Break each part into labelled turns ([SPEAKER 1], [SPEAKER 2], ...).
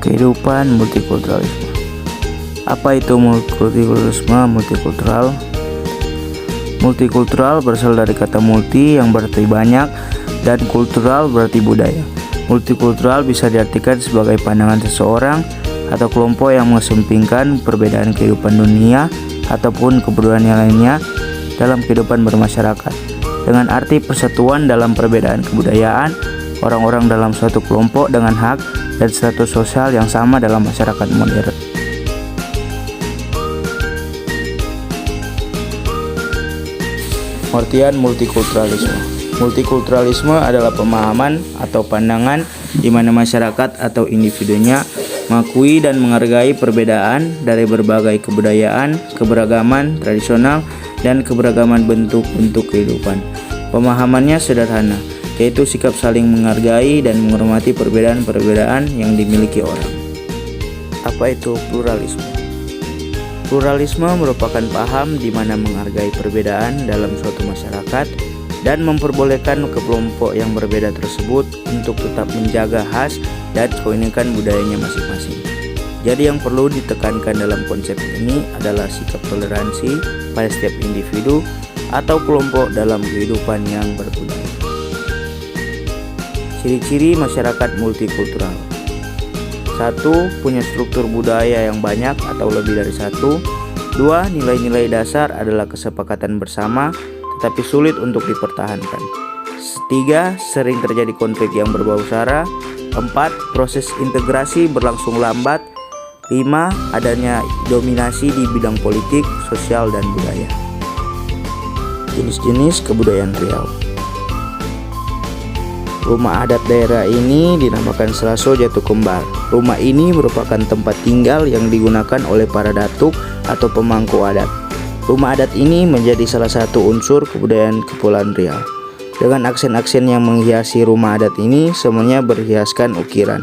[SPEAKER 1] kehidupan multikulturalisme. Apa itu multikulturalisme? Multikultural berasal dari kata multi yang berarti banyak dan kultural berarti budaya. Multikultural bisa diartikan sebagai pandangan seseorang atau kelompok yang mengesampingkan perbedaan kehidupan dunia ataupun kebudayaan lainnya dalam kehidupan bermasyarakat. Dengan arti persatuan dalam perbedaan kebudayaan, orang-orang dalam suatu kelompok dengan hak dan status sosial yang sama dalam masyarakat modern. Pengertian multikulturalisme. Multikulturalisme adalah pemahaman atau pandangan di mana masyarakat atau individunya mengakui dan menghargai perbedaan dari berbagai kebudayaan, keberagaman tradisional, dan keberagaman bentuk-bentuk kehidupan. Pemahamannya sederhana, yaitu sikap saling menghargai dan menghormati perbedaan-perbedaan yang dimiliki orang. Apa itu pluralisme? Pluralisme merupakan paham di mana menghargai perbedaan dalam suatu masyarakat dan memperbolehkan kelompok yang berbeda tersebut untuk tetap menjaga khas dan keunikan budayanya masing-masing. Jadi yang perlu ditekankan dalam konsep ini adalah sikap toleransi pada setiap individu atau kelompok dalam kehidupan yang berbudaya. Ciri-ciri masyarakat multikultural. 1. Punya struktur budaya yang banyak atau lebih dari satu. 2. Nilai-nilai dasar adalah kesepakatan bersama tetapi sulit untuk dipertahankan. 3. Sering terjadi konflik yang berbau sara. 4. Proses integrasi berlangsung lambat. 5. Adanya dominasi di bidang politik, sosial, dan budaya. Jenis-jenis kebudayaan Riau. Rumah adat daerah ini dinamakan Selaso Jatuh Kembar. Rumah ini merupakan tempat tinggal yang digunakan oleh para datuk atau pemangku adat. Rumah adat ini menjadi salah satu unsur kebudayaan Kepulauan Riau. Dengan aksen-aksen yang menghiasi rumah adat ini semuanya berhiaskan ukiran.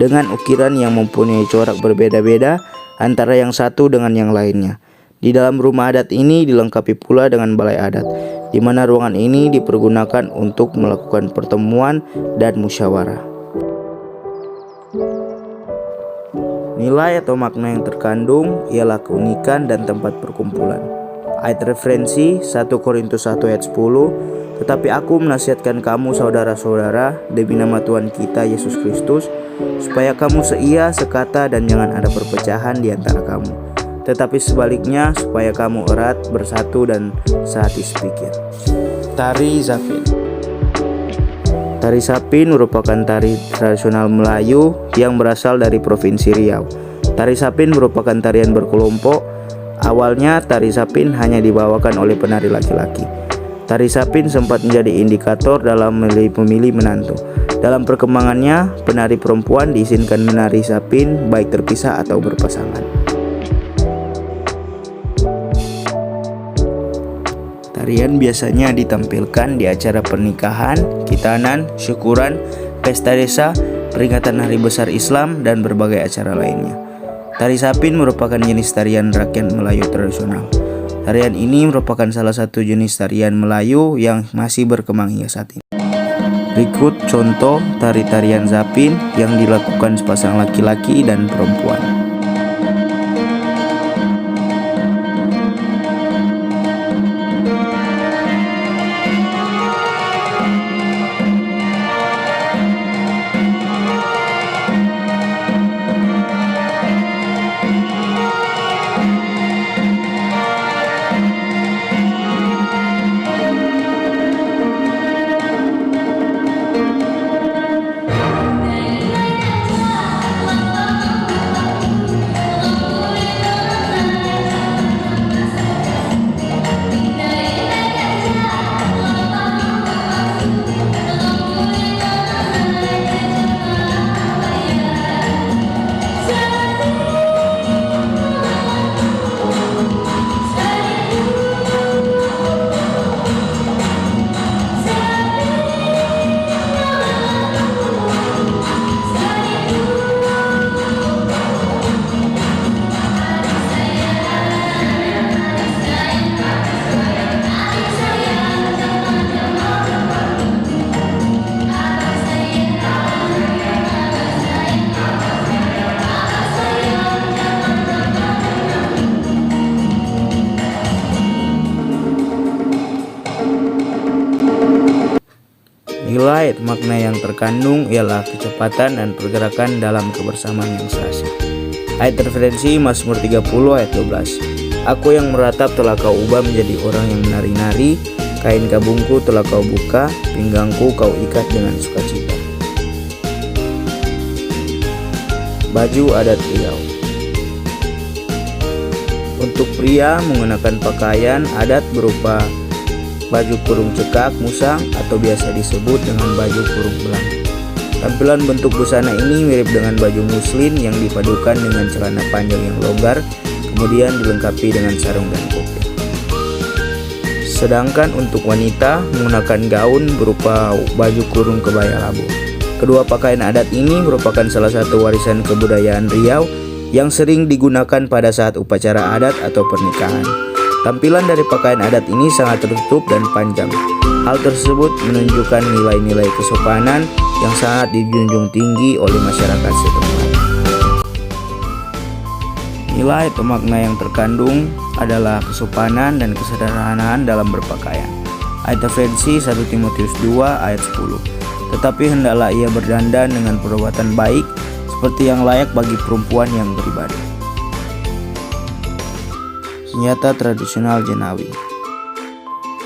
[SPEAKER 1] Dengan ukiran yang mempunyai corak berbeda-beda antara yang satu dengan yang lainnya. Di dalam rumah adat ini dilengkapi pula dengan balai adat, di mana ruangan ini dipergunakan untuk melakukan pertemuan dan musyawarah. Nilai atau makna yang terkandung ialah keunikan dan tempat perkumpulan. Ayat referensi 1 Korintus 1 ayat 10, tetapi aku menasihatkan kamu saudara-saudara demi nama Tuhan kita Yesus Kristus, supaya kamu seia, sekata, dan jangan ada perpecahan di antara kamu. Tetapi sebaliknya supaya kamu erat, bersatu, dan sehati sepikir. Tari Zapin. Tari Zapin merupakan tari tradisional Melayu yang berasal dari Provinsi Riau. Tari Zapin merupakan tarian berkelompok. Awalnya tari Zapin hanya dibawakan oleh penari laki-laki. Tari Zapin sempat menjadi indikator dalam memilih menantu. Dalam perkembangannya, penari perempuan diizinkan menari Zapin baik terpisah atau berpasangan. Tarian biasanya ditampilkan di acara pernikahan, khitanan, syukuran, pesta desa, peringatan hari besar Islam, dan berbagai acara lainnya. Tari Zapin merupakan jenis tarian rakyat Melayu tradisional. Tarian ini merupakan salah satu jenis tarian Melayu yang masih berkembang hingga saat ini. Berikut contoh tari-tarian Zapin yang dilakukan sepasang laki-laki dan perempuan. Nilai atau makna yang terkandung ialah kecepatan dan pergerakan dalam kebersamaan yang seasik. Ayat referensi Mazmur 30 ayat 12. Aku yang meratap telah kau ubah menjadi orang yang menari-nari, kain kabungku telah kau buka, pinggangku kau ikat dengan sukacita. Baju adat Riau. Untuk pria mengenakan pakaian adat berupa baju kurung cekak musang atau biasa disebut dengan baju kurung belang. Tampilan bentuk busana ini mirip dengan baju muslin yang dipadukan dengan celana panjang yang longgar, kemudian dilengkapi dengan sarung dan kopiah. Sedangkan untuk wanita menggunakan gaun berupa baju kurung kebaya labu. Kedua pakaian adat ini merupakan salah satu warisan kebudayaan Riau yang sering digunakan pada saat upacara adat atau pernikahan. Tampilan dari pakaian adat ini sangat tertutup dan panjang. Hal tersebut menunjukkan nilai-nilai kesopanan yang sangat dijunjung tinggi oleh masyarakat setempat. Nilai atau makna yang terkandung adalah kesopanan dan kesederhanaan dalam berpakaian. Ayat referensi 1 Timotius 2 ayat 10. Tetapi hendaklah ia berdandan dengan perbuatan baik seperti yang layak bagi perempuan yang beribadah. Senjata tradisional Jenawi.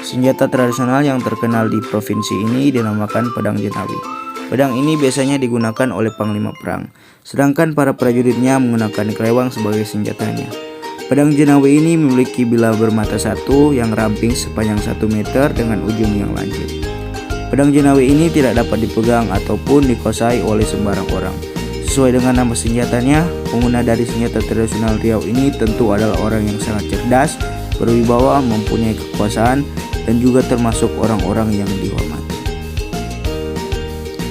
[SPEAKER 1] Senjata tradisional yang terkenal di provinsi ini dinamakan pedang Jenawi. Pedang ini biasanya digunakan oleh panglima perang, sedangkan para prajuritnya menggunakan kelewang sebagai senjatanya. Pedang Jenawi ini memiliki bilah bermata satu yang ramping sepanjang 1 meter dengan ujung yang lancip. Pedang Jenawi ini tidak dapat dipegang ataupun dikuasai oleh sembarang orang. Sesuai dengan nama senjatanya, pengguna dari senjata tradisional Riau ini tentu adalah orang yang sangat cerdas, berwibawa, mempunyai kekuasaan, dan juga termasuk orang-orang yang dihormati.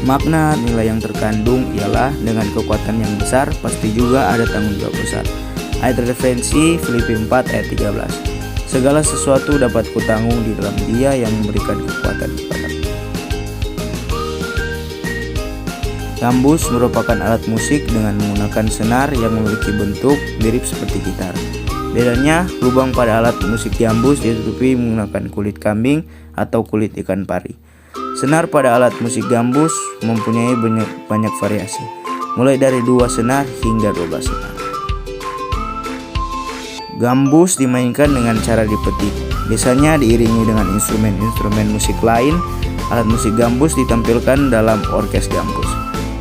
[SPEAKER 1] Makna nilai yang terkandung ialah dengan kekuatan yang besar, pasti juga ada tanggung jawab besar. Ayat referensi Filipi 4 ayat 13. Segala sesuatu dapat kutanggung di dalam Dia yang memberikan kekuatan kepadaku. Gambus merupakan alat musik dengan menggunakan senar yang memiliki bentuk mirip seperti gitar. Bedanya, lubang pada alat musik gambus ditutupi menggunakan kulit kambing atau kulit ikan pari. Senar pada alat musik gambus mempunyai banyak variasi, mulai dari 2 senar hingga 12 senar. Gambus dimainkan dengan cara dipetik, biasanya diiringi dengan instrumen-instrumen musik lain. Alat musik gambus ditampilkan dalam orkes gambus,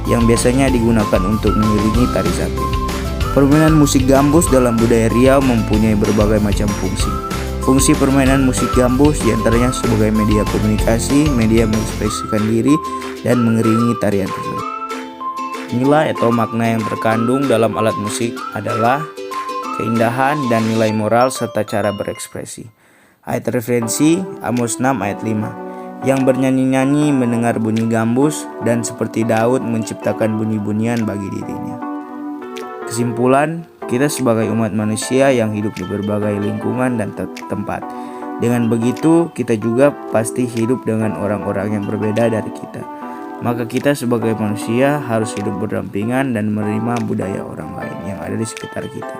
[SPEAKER 1] yang biasanya digunakan untuk mengiringi tari zapin. Permainan musik gambus dalam budaya Riau mempunyai berbagai macam fungsi. Fungsi permainan musik gambus diantaranya sebagai media komunikasi, media mengekspresikan diri, dan mengiringi tarian tersebut. Nilai atau makna yang terkandung dalam alat musik adalah keindahan dan nilai moral serta cara berekspresi. Ayat referensi Amos 6 ayat 5. Yang bernyanyi-nyanyi mendengar bunyi gambus dan seperti Daud menciptakan bunyi-bunyian bagi dirinya. Kesimpulan, kita sebagai umat manusia yang hidup di berbagai lingkungan dan tempat. Dengan begitu, kita juga pasti hidup dengan orang-orang yang berbeda dari kita. Maka kita sebagai manusia harus hidup berdampingan dan menerima budaya orang lain yang ada di sekitar kita.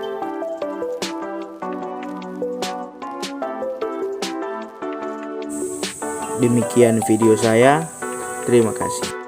[SPEAKER 1] Demikian video saya. Terima kasih.